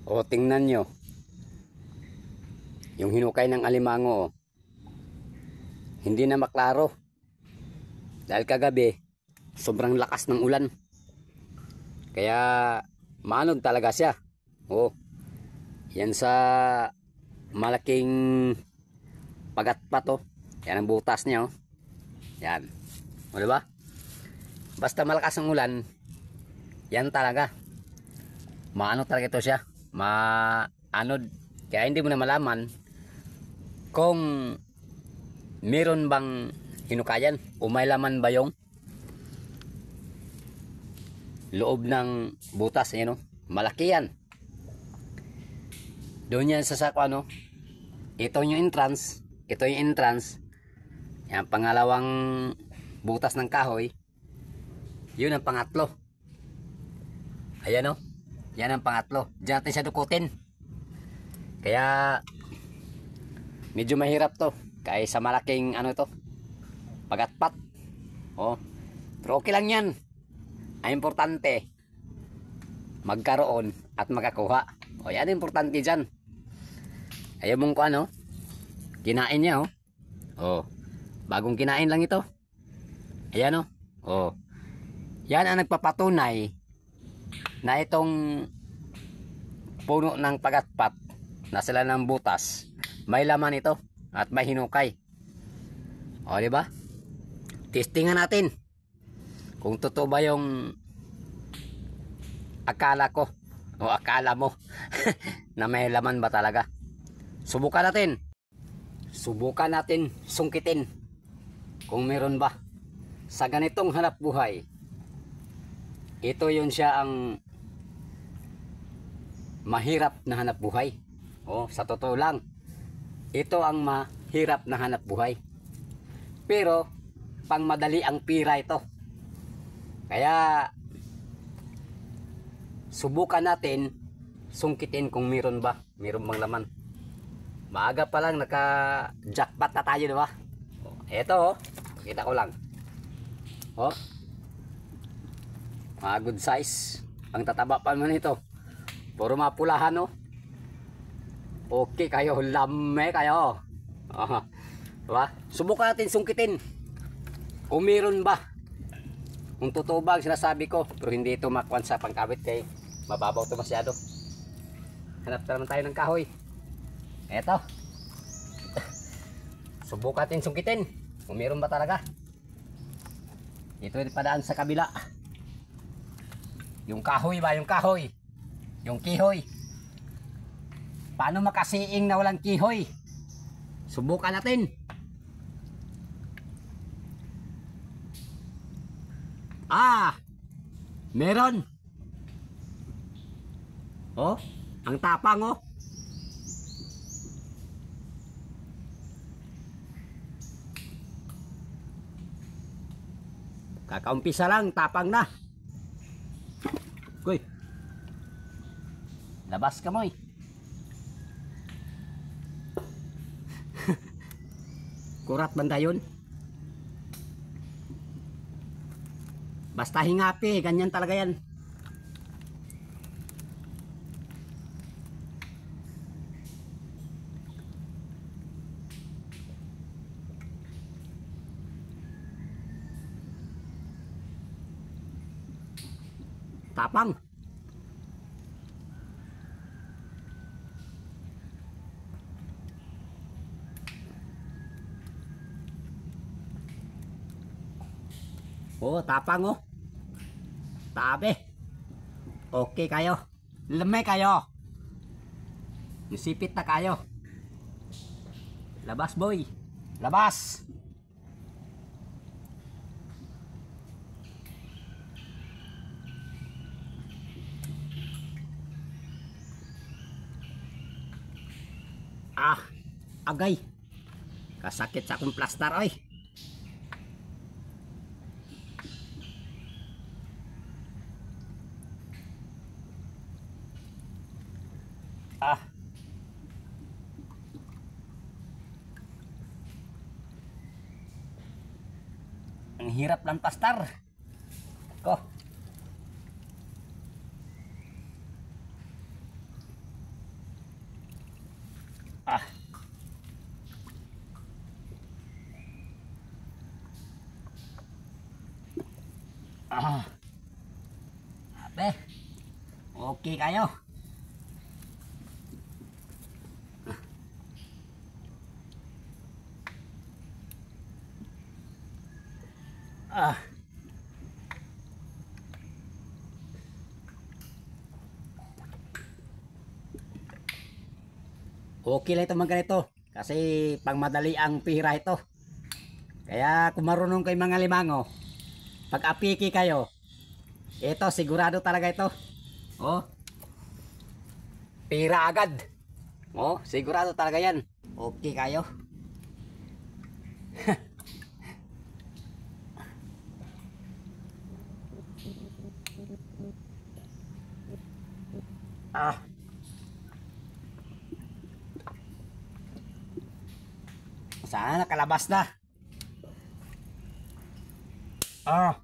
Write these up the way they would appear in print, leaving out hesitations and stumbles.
O tingnan nyo, yung hinukay ng alimango, hindi na maklaro. Dahil kagabi, sobrang lakas ng ulan. Kaya maanod talaga siya. O, yan sa malaking pagatpat o. Yan ang butas niya o. Yan. O diba? Basta malakas ang ulan, yan talaga. Maano talaga ito siya. Maanod. Kaya hindi mo na malaman kung meron bang hinukayan o may laman ba yung loob ng butas. Ayan o. Malaki yan. Doon yan sa sako ano. Ito yung entrance. Ito yung entrance. Yan pangalawang butas ng kahoy. Yun ang pangatlo. Ayan o. Yan ang pangatlo. Diyan natin siya dukutin. Kaya medyo mahirap to. Kaysa malaking ano to. Pagatpat. Oh. Pero okay lang yan. Ang importante magkaroon at makakuha. O yan ang importante dyan. Ayaw mong ko ano. Kinain niya oh. Oh. Bagong kinain lang ito. Ayan oh. Oh. Yan ang nagpapatunay na itong puno ng pagatpat na sila ng butas may laman ito at may hinukay. O diba? Testingan natin kung totoo ba yung akala ko o akala mo na may laman ba talaga. Subukan natin. Subukan natin sungkitin kung meron ba. Sa ganitong hanap buhay, ito yun siya ang mahirap na hanap buhay. O, sa totoo lang, ito ang mahirap na hanap buhay. Pero, pang madali ang pira ito. Kaya, subukan natin sungkitin kung meron ba. Meron bang laman. Maaga pa lang naka-jackpot na tayo, diba? Ito, oh. Kita ko lang. Oh. Mga good size. Ang tataba pa naman ito. Puro mapulahan oh. Okay kayo. Lame kayo. Diba? Subukan natin sungkitin. Kung meron ba. Kung totoo ba ang sinasabi ko. Pero hindi ito makwan sa pangkabit kay mababaw ito masyado. Hanap naman tayo ng kahoy. Eto. Subukan natin sungkitin. Kung meron ba talaga. Ito yung padaan sa kabila. Yung kahoy ba? Yung kahoy. Yung kihoy. Paano makasiing na walang kihoy? Subukan natin. Meron. Oh, ang tapang oh. Kakaumpisa lang, tapang na. Kuy. Labas ka mo eh. Kurat banda yun. Basta hingapi, ganyan talaga yan. Tapang. Oh, tapang oh. Tabi. Okay kayo. Lamay kayo. Isipit na kayo. Labas boy. Labas. Agay. Kasakit sa akong plaster oy. Ang hirap ng pastar. Ko. Ah. Ah. Abe. Okay kayo. Ah. Okay lang ito mga ganito. Kasi pang madali ang pihira ito. Kaya kung marunong kayo mga limango, pag apiki kayo, ito sigurado talaga ito. Oh, pihira agad. Oh, sigurado talaga yan. Okay kayo. Ah. Sana kalabas na. Ah.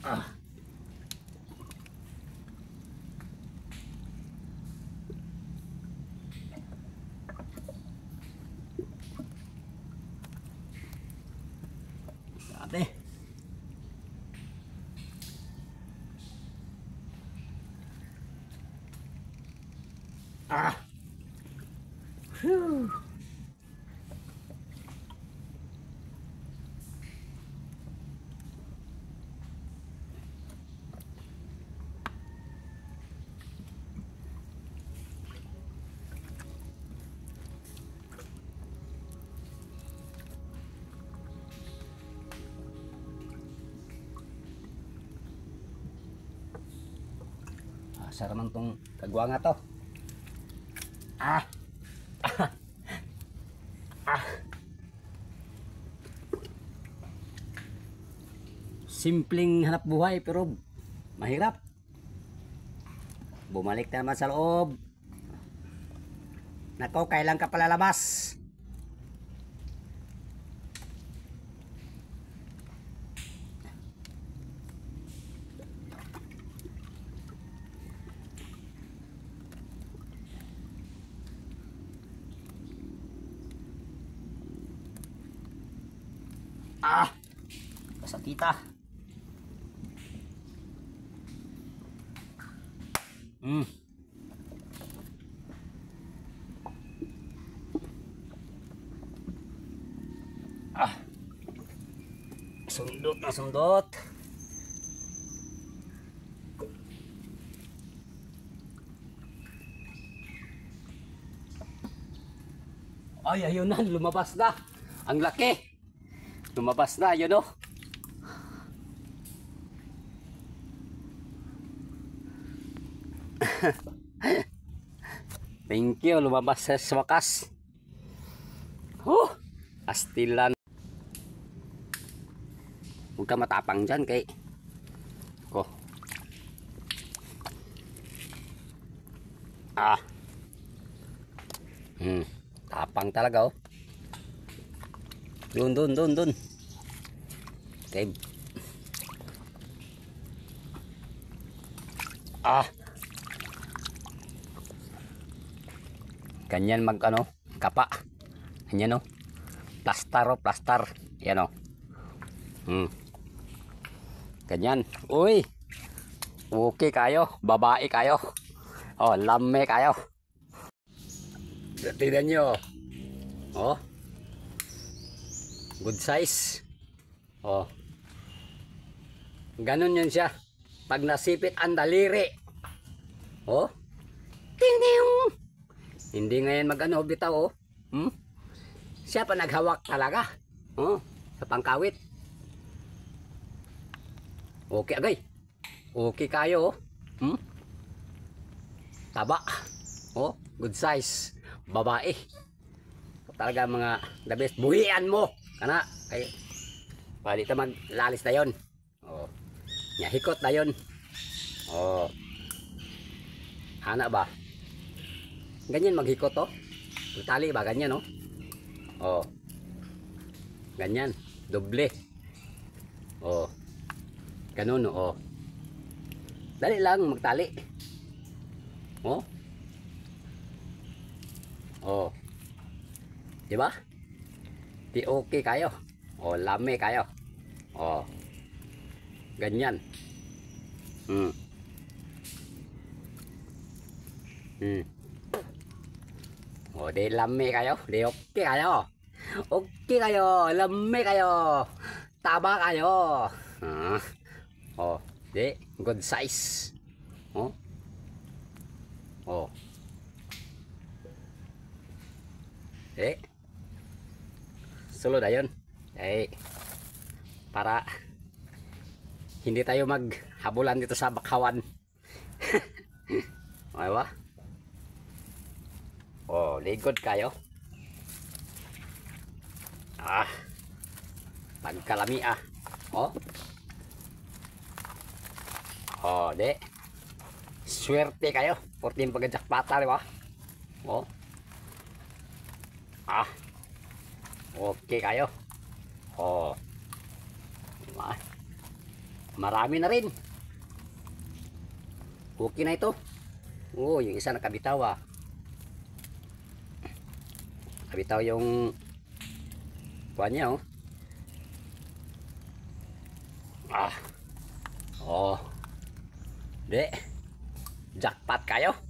Ah. Ate. Ah. Whew. Sarap man tong kagwa nga to. Ah. Ah. Ah. Simpleng hanap buhay pero mahirap. Bumalik na naman sa loob. Nako, kailan ka palalabas? Ah, kasakita. Ah, sundot na sundot. Ay, ayun na, lumabas na. Ang laki. Lumabas na, yun o. Thank you, lumabas sa wakas. Astilan. Huwag ka matapang dyan kay ko. Ah. Tapang talaga oh. Dun. Okay. Ah. Ganyan mag ano, kapa. Ganyan oh. Plastar. Yan oh. Ganyan. Uy. Okay kayo, babae kayo. Oh, lame kayo. Tingnan nyo. Oh. Good size. Oh. Ganon yun siya. Pag nasipit ang daliri. Oh. Ting. Hindi ngayon mag-ano bitaw oh. Siya pa naghawak talaga. Oh, sa pangkawit. Okay agay. Okay kayo oh. taba. Oh, good size. Babae. Talaga mga the best. Buhian mo. Kana. Kay pwede ta maglalis na yon. Oh. Nya hikot na yon. Oh. Hana ba? Ganyan maghikot oh. Tali ba ganyan oh? Oh. Ganyan, doble. Oh. Ganun oh. Dali lang magtali. Oh. Oh. Di ba? Di okay kayo. Oh, lame kayo. Oh. Ganyan. Hmm. Hmm. Oh, di lame kayo. Di okay kayo. Okay kayo. Lame kayo. Taba kayo. Ah. Oh, di good size. Oh. Oh. Eh. Sulod ayon. Eh. Para hindi tayo maghabulan dito sa bakawan. Okay ba? Oh, ligod kayo. Ah. Pagkalami ah. Oh. Oh, di. Swerte kayo. 14 pagkajakpata, di ba? Oh. Ah. Okay kayo. Oh. Diba? Marami na rin. Okay na ito. Oh, yung isa nakabitaw ah. Kabitaw yung kuha niya oh. Ah. Oh. Di. Jackpot kayo.